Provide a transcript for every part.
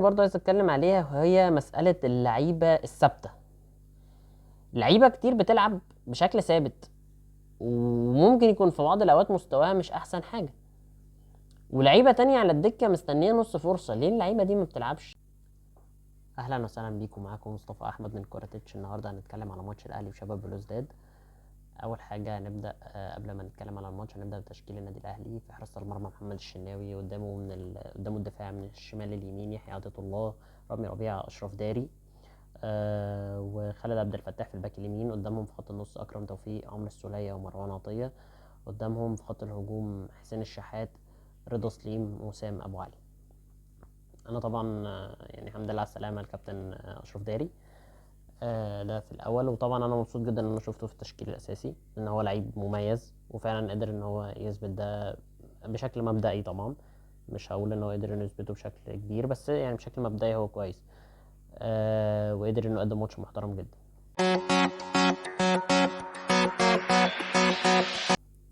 برضه عايز اتكلم عليها وهي مسألة اللعيبة الثابتة. لعيبة كتير بتلعب بشكل ثابت وممكن يكون في بعض الأوقات مستواها مش أحسن حاجة، ولعيبة تانية على الدكة مستنية نص فرصة. ليه اللعيبة دي ما بتلعبش؟ أهلا وسهلا بيكم، معاكم مصطفى أحمد من كورتيتش. النهاردة هنتكلم على ماتش الأهلي وشباب بلوزداد. أول حاجة هنبدأ قبل ما نتكلم على الماتش هنبدأ بتشكيل النادي الأهلي. في حراسة المرمى محمد الشناوي، قدامه الدفاع من الشمال لليمين يحيى عطية الله، رامي ربيعة، أشرف داري، وخالد عبد الفتاح في الباك اليمين. قدامهم في خط النص اكرم توفيق، عمرو السولية ومروان عطية. قدامهم في خط الهجوم حسين الشحات، رضا سليم، وسام ابو علي. انا طبعا يعني الحمد لله على السلامه الكابتن اشرف داري. ده في الاول، وطبعا انا مبسوط جدا ان انا شفته في التشكيل الاساسي، ان هو لعيب مميز وفعلا قدر ان هو يثبت ده بشكل مبدئي. طبعا مش هقول ان هو قدر انه يثبته بشكل كبير، بس يعني بشكل مبدئي هو كويس. وقدر انه يقدم ماتش محترم جدا.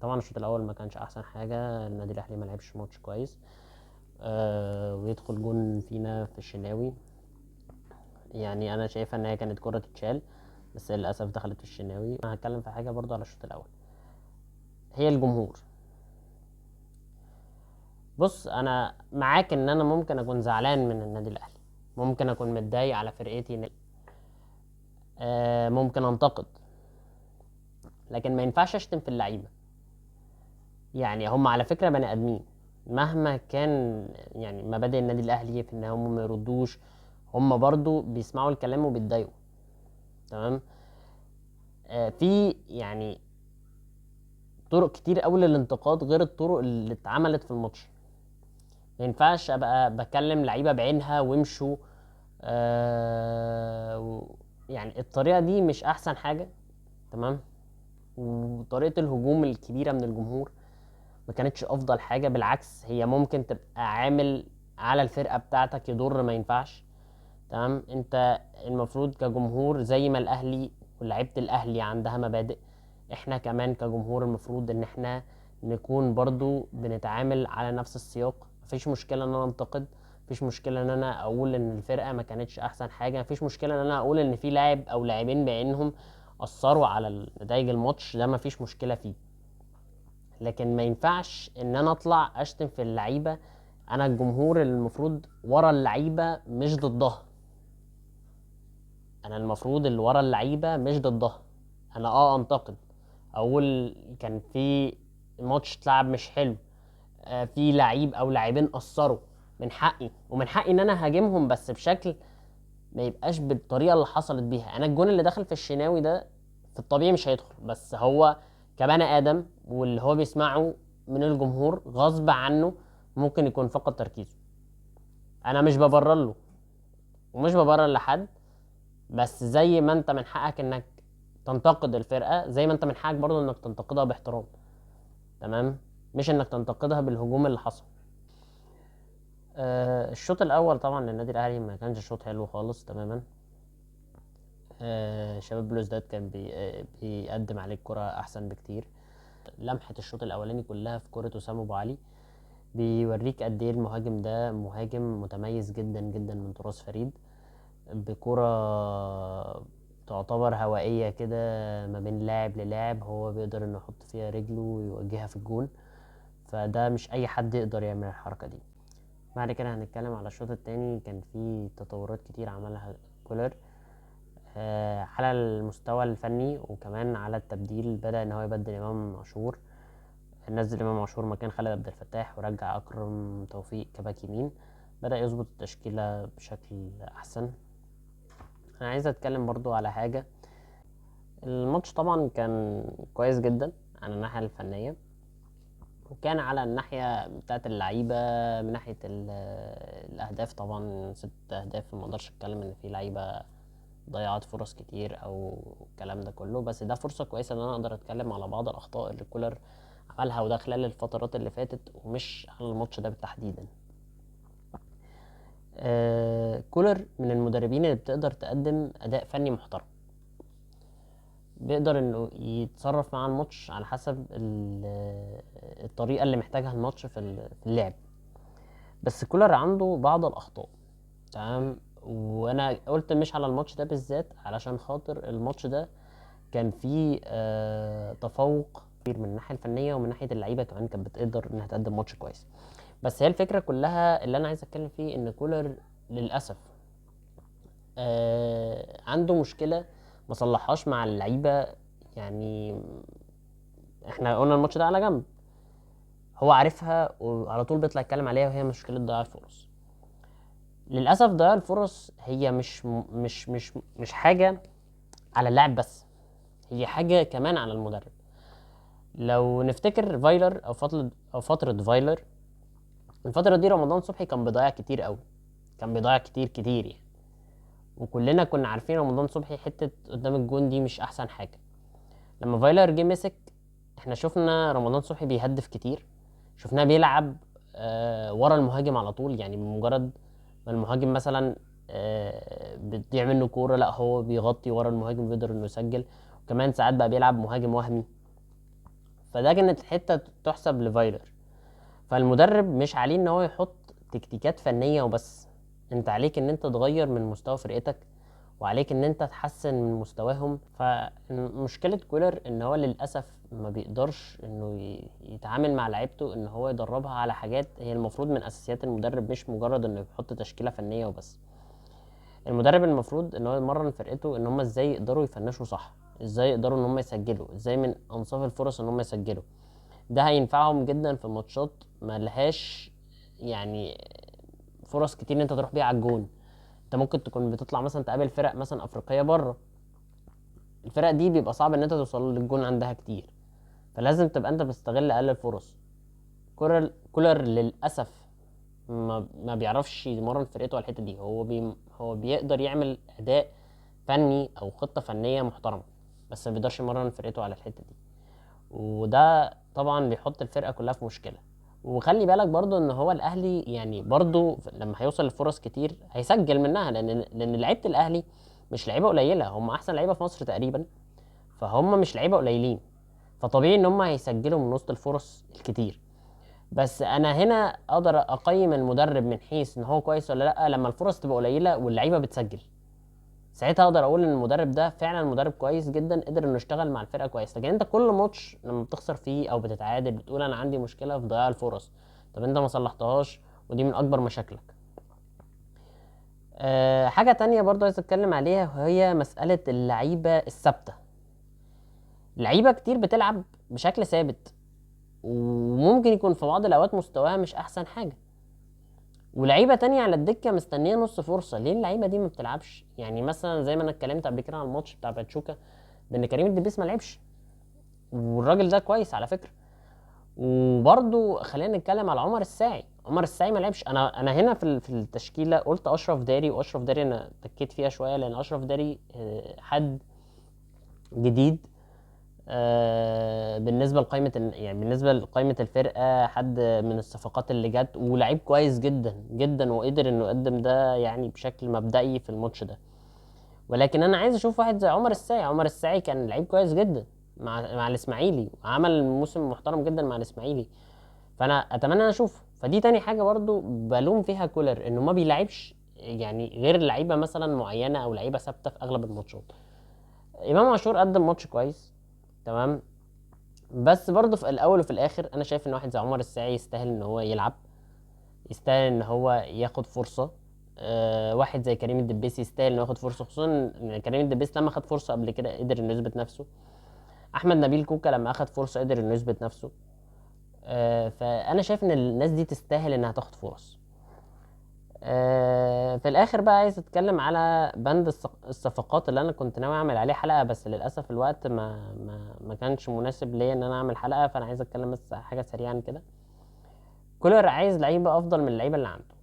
طبعا الشوط الاول ما كانش احسن حاجه، النادي الاهلي ما لعبش ماتش كويس. ويدخل جون فينا في الشناوي. يعني انا شايفه ان هي كانت كره تتشال، بس للاسف دخلت في الشناوي. انا هتكلم في حاجه برضو على الشوط الاول، هي الجمهور. بص، انا معاك ان انا ممكن اكون زعلان من النادي الاهلي، ممكن اكون متضايق على فرقتي، ممكن انتقد، لكن ما ينفعش اشتم في اللعيبه. يعني هم على فكره بني ادمين، مهما كان يعني مبادئ النادي الاهلي في ان هم ما يردوش، هم برضو بيسمعوا الكلام وبيتضايقوا. تمام. في يعني طرق كتير قوي للانتقاد غير الطرق اللي اتعملت في الماتش. ما ينفعش ابقى بكلم لعيبه بعينها وامشوا. يعني الطريقه دي مش احسن حاجه. تمام. وطريقه الهجوم الكبيره من الجمهور ما كانتش افضل حاجه، بالعكس هي ممكن تبقى عامل على الفرقه بتاعتك يضر. ما ينفعش. تمام. انت المفروض كجمهور زي ما الاهلي ولاعيبه الاهلي عندها مبادئ، احنا كمان كجمهور المفروض ان احنا نكون برضو بنتعامل على نفس السياق. مفيش مشكله ان انا انتقد، مفيش مشكله ان انا اقول ان الفرقه ما كانتش احسن حاجه، مفيش مشكله ان انا اقول ان في لاعب او لاعبين بعينهم اثروا على نتائج الماتش، ده مفيش مشكله فيه. لكن ما ينفعش ان انا اطلع اشتم في اللعيبه. انا الجمهور المفروض ورا اللعيبه مش ضدها، انا المفروض اللي ورا اللعيبه مش ضدها. انا انتقد، اقول كان في ماتش اتلعب مش حلو، في لعيب او لاعبين قصروا، من حقي ومن حقي ان انا هاجمهم، بس بشكل ما يبقاش بالطريقه اللي حصلت بيها. انا الجون اللي دخل في الشناوي ده في الطبيعي مش هيدخل، بس هو كبني ادم واللي هو بيسمعه من الجمهور غصب عنه ممكن يكون فقد تركيزه. انا مش ببرر له ومش ببرر لحد، بس زي ما انت من حقك انك تنتقد الفرقه، زي ما انت من حقك برضو انك تنتقدها باحترام. تمام. مش انك تنتقدها بالهجوم اللي حصل. الشوط الاول طبعا للنادي الاهلي ما كانش شوط حلو خالص تماما. شباب بلوزداد كان بيقدم عليك كرة احسن بكتير. لمحة الشوط الاولاني كلها في كرة وسام ابو علي، بيوريك قد ايه المهاجم ده مهاجم متميز جدا جدا من تراث فريد. بكرة تعتبر هوائية كده ما بين لاعب للاعب، هو بيقدر انه يحط فيها رجله ويوجهها في الجون، فده مش اي حد يقدر يعمل الحركة دي. بعد كده هنتكلم على الشوط التاني. كان في تطورات كتير عملها كولر على المستوى الفني، وكمان على التبديل. بدأ ان هو يبدل امام عاشور، نزل امام عاشور مكان خالد عبد الفتاح، ورجع اكرم توفيق كباك يمين. بدأ يظبط التشكيلة بشكل احسن. انا عايز اتكلم برضو على حاجة. الماتش طبعا كان كويس جدا على الناحية الفنية، وكان على الناحية بتاعت اللعيبة من ناحية الأهداف. طبعا 6 أهداف، ما اقدرش اتكلم ان في لعيبة ضيعت فرص كتير او الكلام ده كله، بس ده فرصة كويسة ان انا اقدر اتكلم على بعض الأخطاء اللي كولر عملها، وده خلال الفترات اللي فاتت ومش على الماتش ده تحديدا. كولر من المدربين اللي بتقدر تقدم أداء فني محترم، بيقدر انه يتصرف مع الماتش على حسب الطريقه اللي محتاجها الماتش في اللعب. بس كولر عنده بعض الاخطاء. تمام. وانا قلت مش على الماتش ده بالذات، علشان خاطر الماتش ده كان فيه تفوق كبير من الناحيه الفنيه ومن ناحيه اللعيبه كمان، كانت بتقدر انها تقدم ماتش كويس. بس هي الفكره كلها اللي انا عايز اتكلم فيه ان كولر للاسف عنده مشكله ما صلحهاش مع اللعيبه. يعني احنا قلنا الماتش ده على جنب، هو عارفها وعلى طول بيطلع يتكلم عليها، وهي مشكله ضياع الفرص. للاسف ضياع الفرص هي مش حاجه على اللاعب بس، هي حاجه كمان على المدرب. لو نفتكر فايلر او فتره فايلر، الفتره دي رمضان صبحي كان بيضيع كتير قوي، كان بيضيع كتير كتير يعني. وكلنا كنا عارفين رمضان صبحي حته قدام الجون دي مش احسن حاجه. لما فايلر جه مسك، احنا شفنا رمضان صبحي بيهدف كتير، شفناه بيلعب ورا المهاجم على طول. يعني بمجرد ما المهاجم مثلا بتضيع منه كوره، لا هو بيغطي ورا المهاجم بيقدر انه يسجل. وكمان ساعات بقى بيلعب مهاجم وهمي. فده كانت حته تحسب لفايلر. فالمدرب مش عليه ان هو يحط تكتيكات فنيه وبس، انت عليك ان انت تغير من مستوى فرقتك، وعليك ان انت تحسن من مستواهم. فمشكله كولر ان هو للاسف ما بيقدرش انه يتعامل مع لعيبته، ان هو يدربها على حاجات هي المفروض من اساسيات المدرب، مش مجرد انه يحط تشكيله فنيه وبس. المدرب المفروض ان هو يمرن فرقته ان هم ازاي يقدروا يفنشوا صح، ازاي يقدروا ان هم يسجلوا، ازاي من انصاف الفرص ان هم يسجلوا. ده هينفعهم جدا في ماتشات ما لهاش يعني فرص كتير ان انت تروح بيها على الجون. انت ممكن تكون بتطلع مثلا تقابل فرق مثلا افريقيه بره، الفرق دي بيبقى صعب ان انت توصل للجون عندها كتير، فلازم تبقى انت بتستغل اقل الفرص. كولر للاسف ما بيعرفش يمرن فرقته على الحته دي. هو بيقدر يعمل اداء فني او خطه فنيه محترمه، بس ما بيقدرش يمرن فرقته على الحته دي. وده طبعا بيحط الفرقه كلها في مشكله. وخلي بالك برضو ان هو الاهلي يعني برضو لما هيوصل لفرص كتير هيسجل منها، لان لعيبه الاهلي مش لعيبه قليله، هم احسن لعيبه في مصر تقريبا، فهم مش لعيبه قليلين، فطبيعي ان هم هيسجلوا من وسط الفرص الكتير. بس انا هنا اقدر اقيم المدرب من حيث ان هو كويس ولا لا لما الفرص تبقى قليله واللعيبه بتسجل. ساعتها اقدر اقول ان المدرب ده فعلا مدرب كويس جدا، قدر انه يشتغل مع الفرقه كويس. لكن انت كل ماتش لما بتخسر فيه او بتتعادل بتقول انا عندي مشكله في ضياع الفرص، طب انت ما صلحتهاش، ودي من اكبر مشاكلك. حاجه تانية برضو عايز اتكلم عليها، وهي مساله اللعيبه الثابته. لعيبه كتير بتلعب بشكل ثابت، وممكن يكون في بعض الاوقات مستواها مش احسن حاجه، ولعيبه تانية على الدكه مستنيه نص فرصه. ليه اللعيبه دي ما بتلعبش؟ يعني مثلا زي ما انا اتكلمت قبل كده عن الماتش بتاع باتشوكا، بان كريم الدبيس ما لعبش، والراجل ده كويس على فكره. وبرده خلينا نتكلم على عمر الساعي. عمر الساعي ما لعبش. انا هنا في التشكيله قلت اشرف داري، واشرف داري انا تكيت فيها شويه، لان اشرف داري حد جديد بالنسبه لقائمه يعني بالنسبه لقائمه الفرقه، حد من الصفقات اللي جت، ولعيب كويس جدا جدا، وقدر انه يقدم ده يعني بشكل مبدئي في الماتش ده. ولكن انا عايز اشوف واحد زي عمر الساعي. عمر الساعي كان لعيب كويس جدا مع الاسماعيلي، عمل موسم محترم جدا مع الاسماعيلي، فانا اتمنى ان اشوفه. فدي تاني حاجه برضو بلوم فيها كولر، انه ما بيلعبش يعني غير لعيبه مثلا معينه او لعيبه ثابته في اغلب الماتشات. امام عاشور قدم ماتش كويس، تمام، بس برضه في الاول وفي الاخر انا شايف ان واحد زي عمر الساعي يستاهل ان هو يلعب، يستاهل ان هو ياخد فرصه. واحد زي كريم الدبيسي يستاهل انه ياخد فرصه، خصوصا ان كريم الدبيسي لما خد فرصه قبل كده قدر انه يثبت نفسه. احمد نبيل كوكا لما اخد فرصه قدر انه يثبت نفسه. فانا شايف ان الناس دي تستاهل انها تاخد فرص. في الاخر بقى عايز اتكلم على بند الصفقات اللي انا كنت ناوي اعمل عليه حلقه، بس للاسف الوقت ما كانش مناسب ليا ان انا اعمل حلقه. فانا عايز اتكلم بس حاجه سريعا كده. كولر عايز لعيبه افضل من اللعيبه اللي عنده،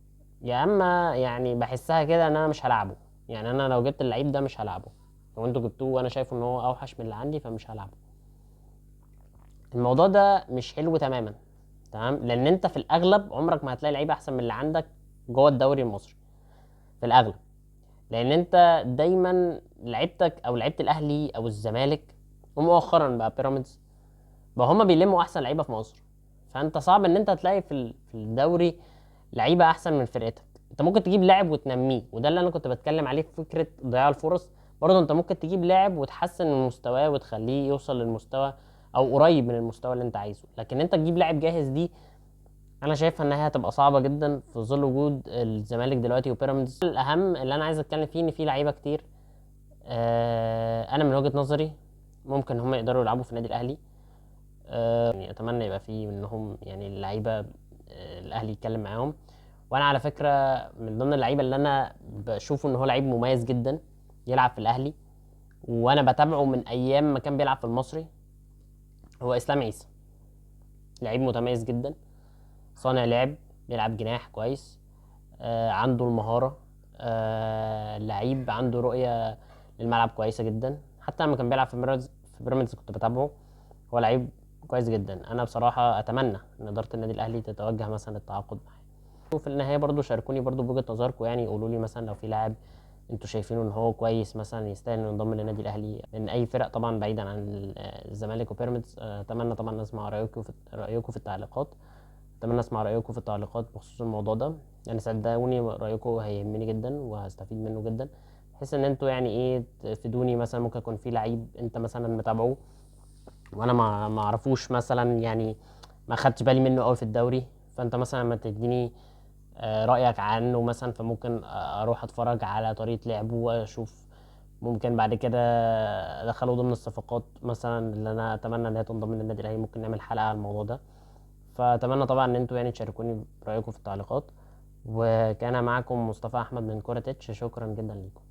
يا اما يعني بحسها كده ان انا مش هلعبه. يعني انا لو جبت اللعيب ده مش هلعبه، لو انتوا جبتوه وانا شايف ان هو اوحش من اللي عندي فمش هلعبه. الموضوع ده مش حلو تماما، تمام، لان انت في الاغلب عمرك ما هتلاقي لعيبه احسن من اللي عندك جوه الدوري المصري في الاغلب. لان انت دايما لعيبتك او لعيبه الاهلي او الزمالك ومؤخرا بقى بيراميدز بقى هما بيلموا احسن لعيبه في مصر. فانت صعب ان انت تلاقي في الدوري لعيبه احسن من فرقتك. انت ممكن تجيب لاعب وتنميه، وده اللي انا كنت بتكلم عليه في فكره ضياع الفرص. برضه انت ممكن تجيب لاعب وتحسن من مستواه وتخليه يوصل للمستوى او قريب من المستوى اللي انت عايزه، لكن انت تجيب لاعب جاهز دي انا شايفها انها هتبقى صعبه جدا في ظل وجود الزمالك دلوقتي وبيراميدز. الاهم اللي انا عايز اتكلم فيه ان في لعيبه كتير انا من وجهه نظري ممكن هم يقدروا يلعبوا في النادي الاهلي. يعني اتمنى يبقى في منهم يعني اللعيبه الاهلي يتكلم معاهم. وانا على فكره من ضمن اللعيبه اللي انا بشوفه ان هو لعيب مميز جدا يلعب في الاهلي، وانا بتابعه من ايام ما كان بيلعب في المصري، هو اسلام عيسى. لعيب متميز جدا، صانع لعب، بيلعب جناح كويس، عنده المهاره، لعيب عنده رؤيه للملعب كويسه جدا. حتى لما كان بيلعب في بيراميدز كنت بتابعه، هو لعيب كويس جدا. انا بصراحه اتمنى ان اداره النادي الاهلي تتوجه مثلا للتعاقد معاه. وفي النهايه برضو شاركوني برضو بوجهه نظركم، يعني قولوا لي مثلا لو في لاعب انتوا شايفينه ان هو كويس مثلا يستاهل انه ينضم للنادي الاهلي من اي فرق، طبعا بعيدا عن الزمالك وبيراميدز. اتمنى طبعا اسمع رايكم في التعليقات. اتمنى اسمع رايكم في التعليقات بخصوص الموضوع ده، يعني صدقوني رايكم هيهمني جدا وهستفيد منه جدا، بحيث ان انتوا يعني ايه تفيدوني. مثلا ممكن يكون في لعيب انت مثلا متابعه وانا ما اعرفوش مثلا، يعني ما خدتش بالي منه قوي في الدوري، فانت مثلا ما تديني رأيك عنه مثلا، فممكن اروح اتفرج على طريقة لعبه واشوف ممكن بعد كده ادخله ضمن الصفقات مثلا اللي انا اتمنى ان هي تنضم للنادي الاهلي. ممكن نعمل حلقة على الموضوع ده. فاتمنى طبعا ان انتوا يعني تشاركوني برأيكم في التعليقات. وكان معكم مصطفى احمد من كورة تتش، شكرا جدا ليكم.